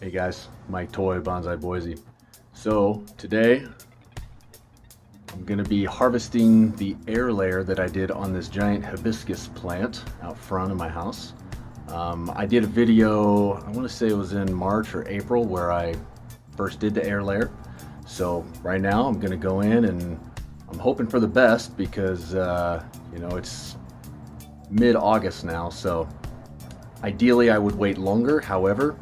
Hey guys, Mike Toy, Bonsai Boise. So today I'm gonna be harvesting the air layer that I did on this giant hibiscus plant out front of my house. I did a video, I wanna say it was in March or April, where I first did the air layer. So right now I'm gonna go in and I'm hoping for the best because it's mid-August now, so ideally I would wait longer. However,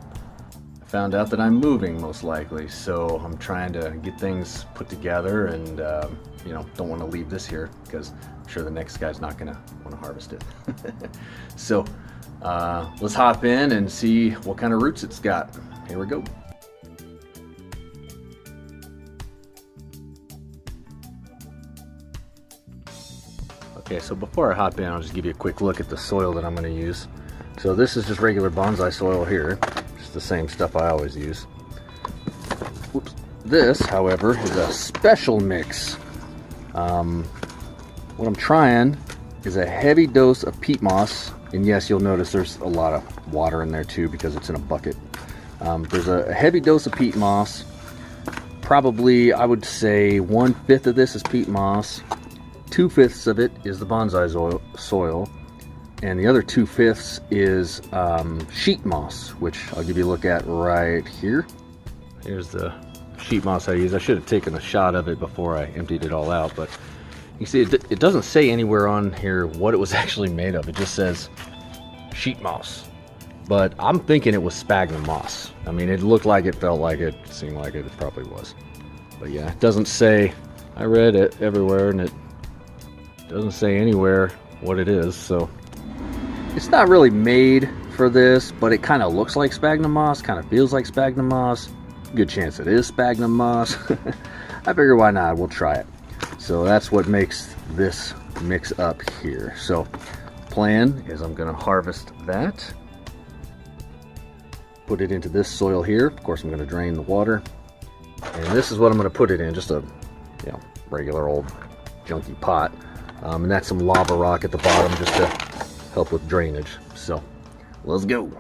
found out that I'm moving most likely, so I'm trying to get things put together and don't want to leave this here because I'm sure the next guy's not gonna want to harvest it. So let's hop in and see what kind of roots it's got. Here we go. Okay, so before I hop in, I'll just give you a quick look at the soil that I'm going to use. So this is just regular bonsai soil here, just the same stuff I always use. Whoops. This, however, is a special mix. What I'm trying is a heavy dose of peat moss, and yes, you'll notice there's a lot of water in there too because it's in a bucket. There's a heavy dose of peat moss. Probably, I would say 1/5 of this is peat moss. 2/5 of it is the bonsai soil, and the other 2/5 is sheet moss, which I'll give you a look at right here. Here's the sheet moss I use. I should have taken a shot of it before I emptied it all out, but you see it doesn't say anywhere on here what it was actually made of. It just says sheet moss, but I'm thinking it was sphagnum moss. I mean, it looked like it, felt like it, seemed like it probably was. But yeah, it doesn't say. I read it everywhere and it doesn't say anywhere what it is, so it's not really made for this, but it kind of looks like sphagnum moss, kind of feels like sphagnum moss. Good chance it is sphagnum moss. I figure why not, we'll try it. So that's what makes this mix up here. So plan is I'm gonna harvest that, put it into this soil here. Of course I'm gonna drain the water, and this is what I'm gonna put it in, just a regular old junky pot. And that's some lava rock at the bottom just to help with drainage. So let's go.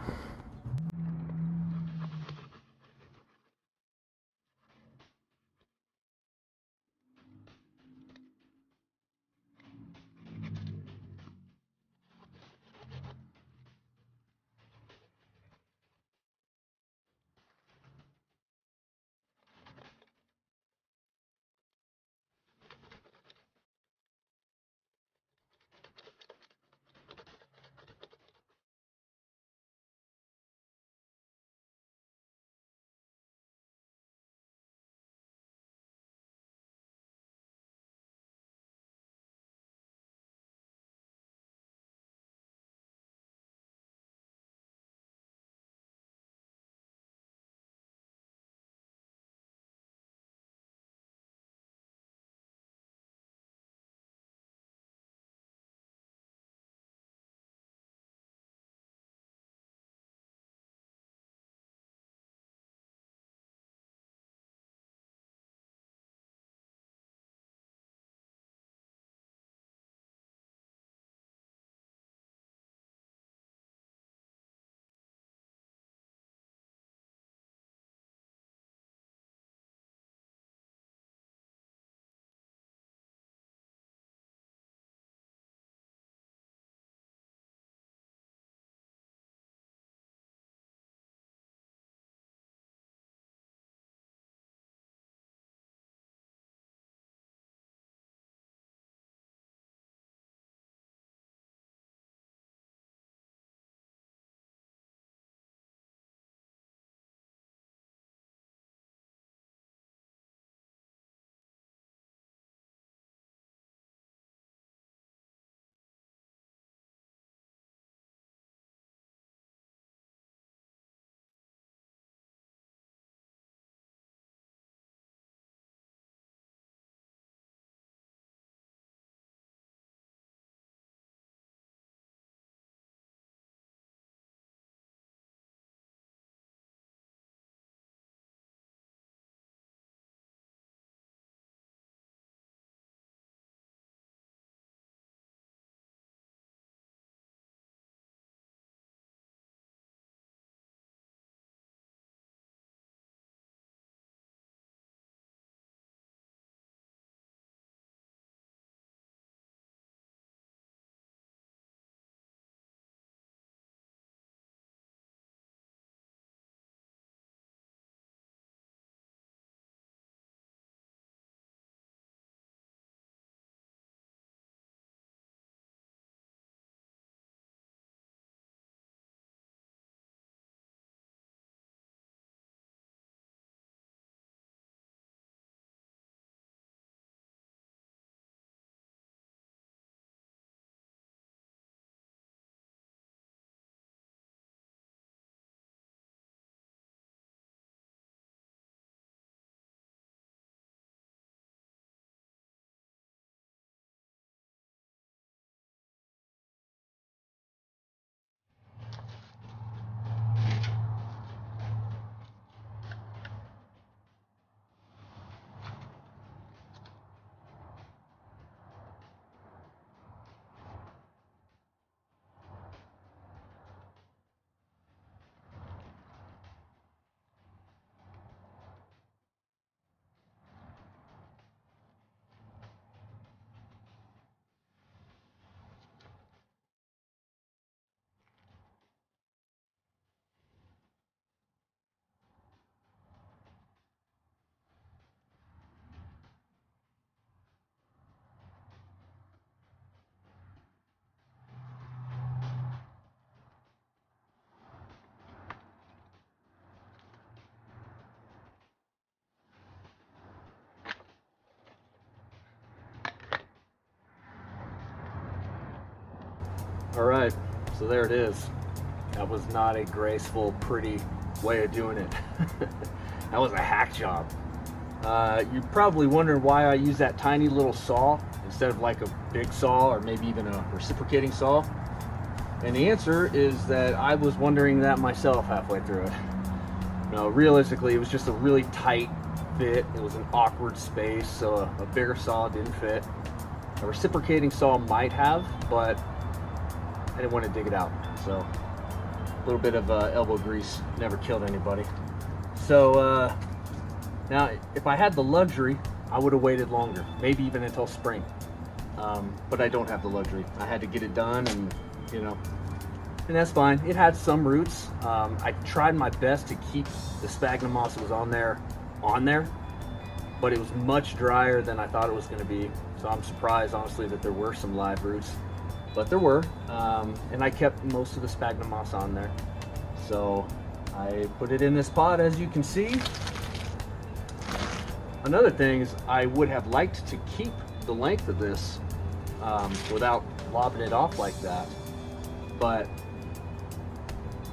All right, so there it is. That was not a graceful, pretty way of doing it. That was a hack job. You're probably wondering why I use that tiny little saw instead of like a big saw or maybe even a reciprocating saw. And the answer is that I was wondering that myself halfway through it. No, realistically, it was just a really tight fit. It was an awkward space, so a bigger saw didn't fit. A reciprocating saw might have, but I didn't want to dig it out. So a little bit of elbow grease never killed anybody. So now, if I had the luxury, I would have waited longer, maybe even until spring. But I don't have the luxury. I had to get it done, and you know, and that's fine. It had some roots. I tried my best to keep the sphagnum moss that was on there, but it was much drier than I thought it was going to be. So I'm surprised, honestly, that there were some live roots, but there were. And I kept most of the sphagnum moss on there. So I put it in this pot, as you can see. Another thing is I would have liked to keep the length of this without lobbing it off like that. But,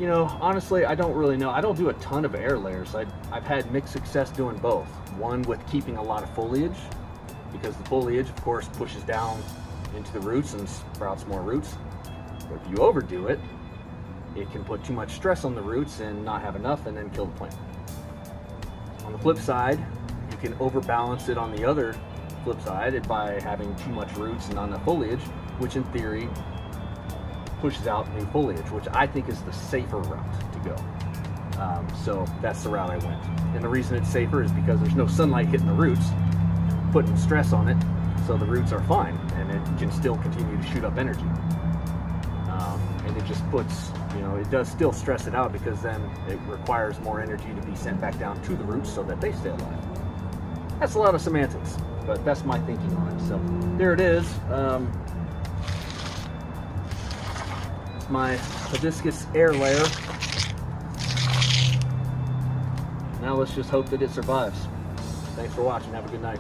you know, honestly, I don't really know. I don't do a ton of air layers. I've had mixed success doing both. One with keeping a lot of foliage, because the foliage, of course, pushes down into the roots and sprouts more roots. But if you overdo it, it can put too much stress on the roots and not have enough and then kill the plant. On the flip side, you can overbalance it on the other flip side by having too much roots and not enough foliage, which in theory pushes out new foliage, which I think is the safer route to go. So that's the route I went. And the reason it's safer is because there's no sunlight hitting the roots, putting stress on it, so the roots are fine, and it can still continue to shoot up energy. And it just puts, you know, it does still stress it out, because then it requires more energy to be sent back down to the roots so that they stay alive. That's a lot of semantics, but that's my thinking on it. So there it is. It's my hibiscus air layer. Now let's just hope that it survives. Thanks for watching. Have a good night.